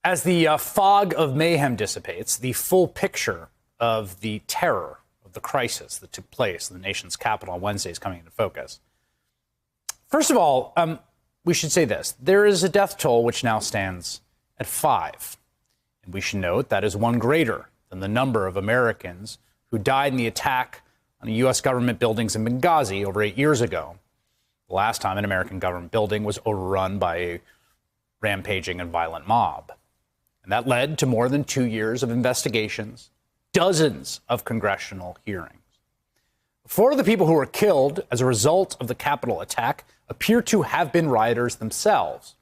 As the fog of mayhem dissipates, the full picture of the terror of the crisis that took place in the nation's capital on Wednesday is coming into focus. First of all, we should say this. There is a death toll which now stands at 5. And we should note that is one greater than the number of Americans who died in the attack on U.S. government buildings in Benghazi over 8 years ago. The last time an American government building was overrun by a rampaging and violent mob. And that led to more than 2 years of investigations, dozens of congressional hearings. 4 of the people who were killed as a result of the Capitol attack appear to have been rioters themselves,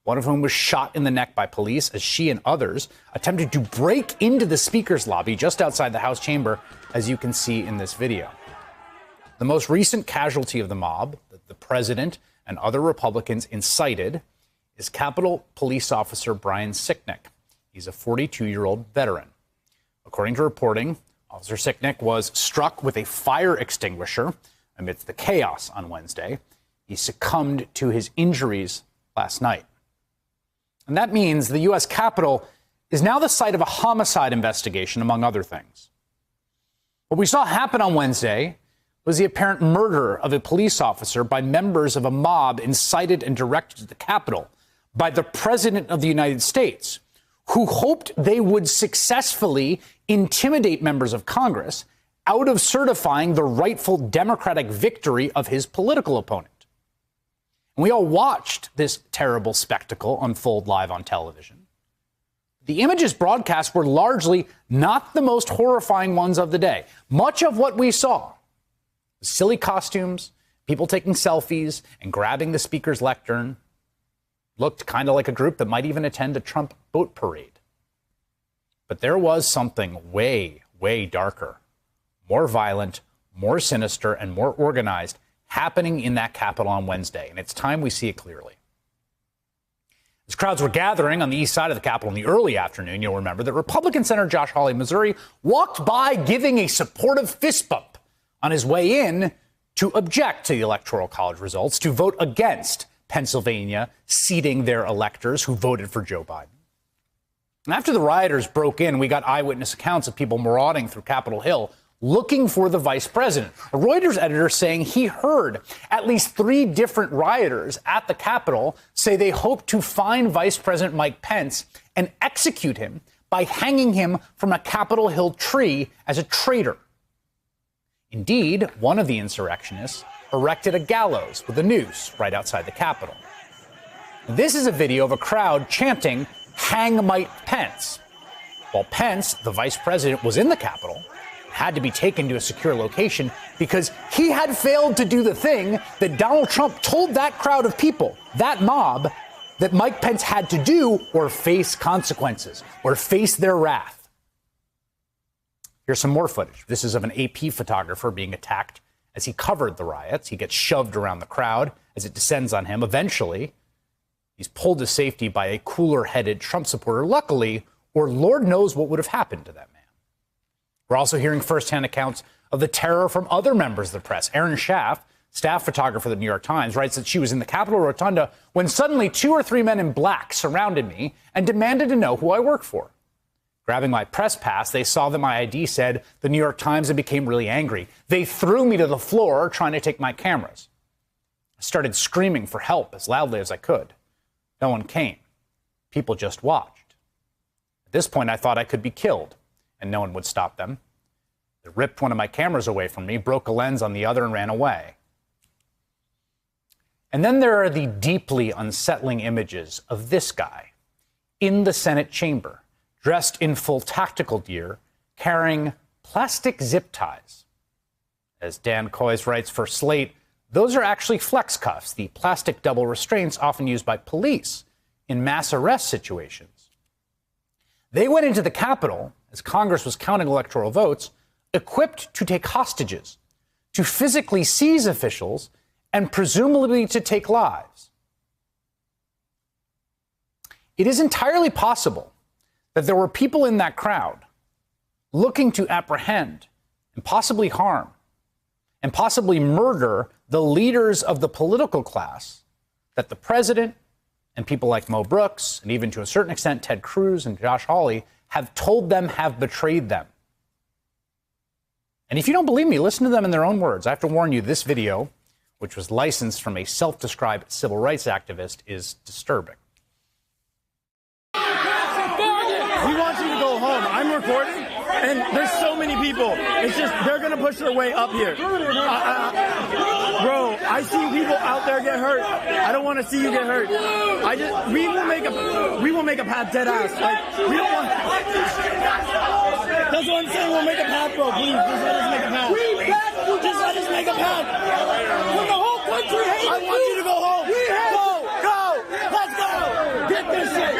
one of whom was shot in the neck by police as she and others attempted to break into the speaker's lobby just outside the House chamber, as you can see in this video. The most recent casualty of the mob that the president and other Republicans incited is Capitol Police Officer Brian Sicknick. He's a 42-year-old veteran. According to reporting, Officer Sicknick was struck with a fire extinguisher amidst the chaos on Wednesday. He succumbed to his injuries last night. And that means the U.S. Capitol is now the site of a homicide investigation, among other things. What we saw happen on Wednesday was the apparent murder of a police officer by members of a mob incited and directed to the Capitol by the President of the United States, who hoped they would successfully intimidate members of Congress out of certifying the rightful Democratic victory of his political opponent. And we all watched this terrible spectacle unfold live on television. The images broadcast were largely not the most horrifying ones of the day. Much of what we saw was silly costumes, people taking selfies and grabbing the speaker's lectern. Looked kind of like a group that might even attend a Trump boat parade. But there was something way, way darker, more violent, more sinister, and more organized happening in that Capitol on Wednesday. And it's time we see it clearly. As crowds were gathering on the east side of the Capitol in the early afternoon, you'll remember that Republican Senator Josh Hawley of Missouri walked by giving a supportive fist bump on his way in to object to the Electoral College results, to vote against Pennsylvania seating their electors who voted for Joe Biden. And after the rioters broke in, we got eyewitness accounts of people marauding through Capitol Hill looking for the vice president. A Reuters editor saying he heard at least 3 different rioters at the Capitol say they hope to find Vice President Mike Pence and execute him by hanging him from a Capitol Hill tree as a traitor. Indeed, one of the insurrectionists erected a gallows with a noose right outside the Capitol. This is a video of a crowd chanting, "Hang Mike Pence." While Pence, the vice president, was in the Capitol, had to be taken to a secure location because he had failed to do the thing that Donald Trump told that crowd of people, that mob, that Mike Pence had to do or face consequences, or face their wrath. Here's some more footage. This is of an AP photographer being attacked as he covered the riots. He gets shoved around the crowd as it descends on him. Eventually, he's pulled to safety by a cooler-headed Trump supporter, luckily, or Lord knows what would have happened to that man. We're also hearing firsthand accounts of the terror from other members of the press. Erin Schaff, staff photographer of the New York Times, writes that she was in the Capitol Rotunda when suddenly 2 or 3 men in black surrounded me and demanded to know who I work for. Grabbing my press pass, they saw that my ID said the New York Times and became really angry. They threw me to the floor trying to take my cameras. I started screaming for help as loudly as I could. No one came. People just watched. At this point, I thought I could be killed, and no one would stop them. They ripped one of my cameras away from me, broke a lens on the other, and ran away. And then there are the deeply unsettling images of this guy in the Senate chamber, dressed in full tactical gear, carrying plastic zip ties. As Dan Coys writes for Slate, those are actually flex cuffs, the plastic double restraints often used by police in mass arrest situations. They went into the Capitol, as Congress was counting electoral votes, equipped to take hostages, to physically seize officials, and presumably to take lives. It is entirely possible that there were people in that crowd looking to apprehend and possibly harm and possibly murder the leaders of the political class that the president And people like Mo Brooks, and even to a certain extent Ted Cruz and Josh Hawley, have told them have betrayed them. And if you don't believe me, listen to them in their own words. I have to warn you, this video, which was licensed from a self-described civil rights activist, is disturbing. He wants you to go home. I'm recording, and there's so many people. It's just, they're going to push their way up here. Bro, I see people out there get hurt. I don't want to see you get hurt. We will make a path dead ass. Like, we don't want. That's what I'm saying. We'll make a path, bro. Please, just let us make a path. Just let us make a path. When the whole country hates you. I want you to go home. Go. Let's go. Get this shit.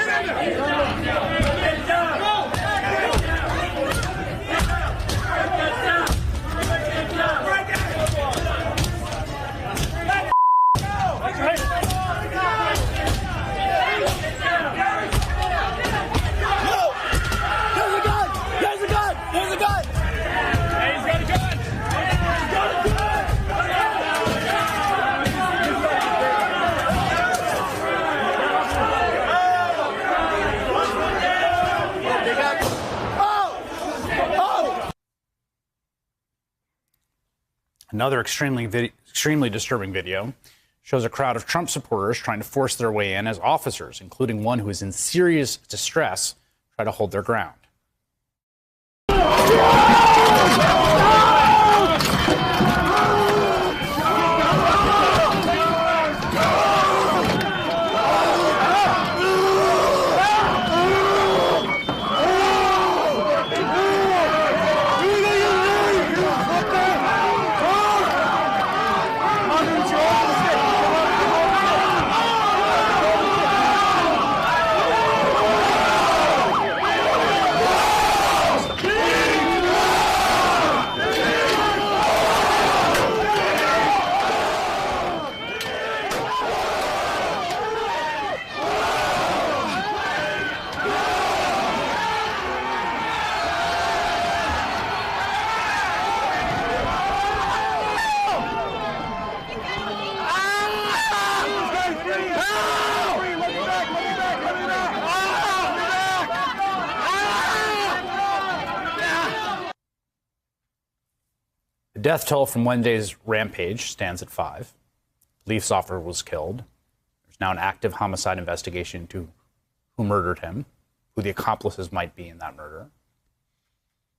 Another extremely disturbing video shows a crowd of Trump supporters trying to force their way in as officers, including one who is in serious distress, try to hold their ground. The death toll from Wednesday's rampage stands at 5. Police officer was killed. There's now an active homicide investigation into who murdered him, who the accomplices might be in that murder.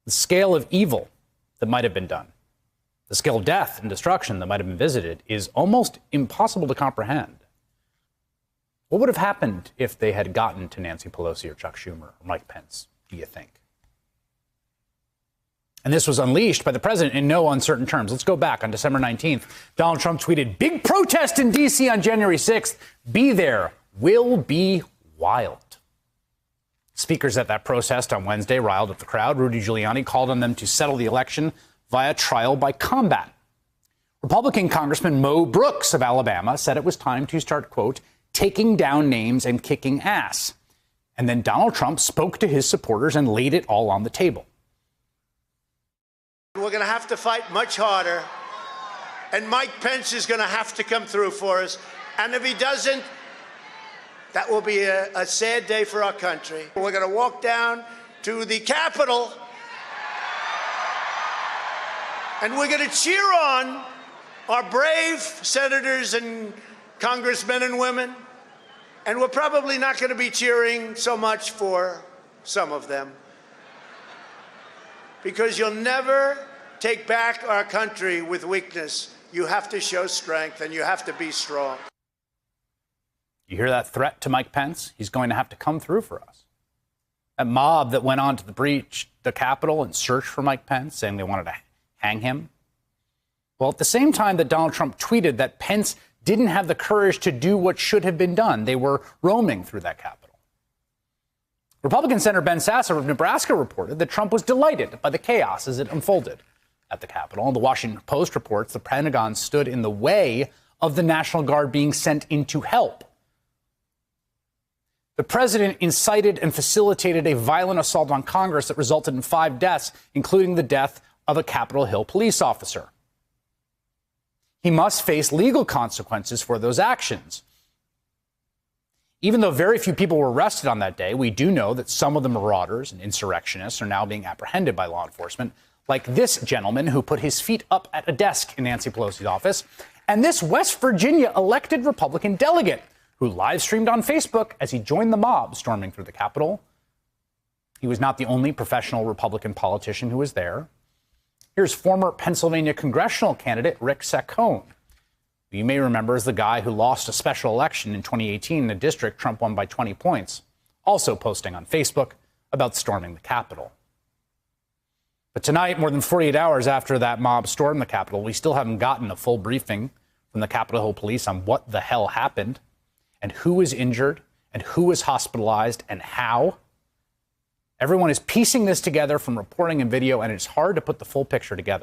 The scale of evil that might have been done, the scale of death and destruction that might have been visited, is almost impossible to comprehend. What would have happened if they had gotten to Nancy Pelosi or Chuck Schumer or Mike Pence, do you think? And this was unleashed by the president in no uncertain terms. Let's go back. On December 19th, Donald Trump tweeted, "Big protest in D.C. on January 6th. Be there. Will be wild." Speakers at that protest on Wednesday riled up the crowd. Rudy Giuliani called on them to settle the election via trial by combat. Republican Congressman Mo Brooks of Alabama said it was time to start, quote, taking down names and kicking ass. And then Donald Trump spoke to his supporters and laid it all on the table. We're going to have to fight much harder, and Mike Pence is going to have to come through for us. And if he doesn't, that will be a sad day for our country. We're going to walk down to the Capitol, and we're going to cheer on our brave senators and congressmen and women. And we're probably not going to be cheering so much for some of them, because you'll never take back our country with weakness. You have to show strength, and you have to be strong. You hear that threat to Mike Pence? He's going to have to come through for us. That mob that went on to breach the Capitol and searched for Mike Pence, saying they wanted to hang him. Well, at the same time that Donald Trump tweeted that Pence didn't have the courage to do what should have been done, they were roaming through that Capitol. Republican Senator Ben Sasser of Nebraska reported that Trump was delighted by the chaos as it unfolded at the Capitol. And the Washington Post reports the Pentagon stood in the way of the National Guard being sent in to help. The president incited and facilitated a violent assault on Congress that resulted in 5 deaths, including the death of a Capitol Hill police officer. He must face legal consequences for those actions. Even though very few people were arrested on that day, we do know that some of the marauders and insurrectionists are now being apprehended by law enforcement, like this gentleman who put his feet up at a desk in Nancy Pelosi's office, and this West Virginia elected Republican delegate who live streamed on Facebook as he joined the mob storming through the Capitol. He was not the only professional Republican politician who was there. Here's former Pennsylvania congressional candidate Rick Saccone, who you may remember as the guy who lost a special election in 2018 in a district Trump won by 20 points, also posting on Facebook about storming the Capitol. But tonight, more than 48 hours after that mob stormed the Capitol, we still haven't gotten a full briefing from the Capitol Hill police on what the hell happened and who was injured and who was hospitalized and how. Everyone is piecing this together from reporting and video, and it's hard to put the full picture together.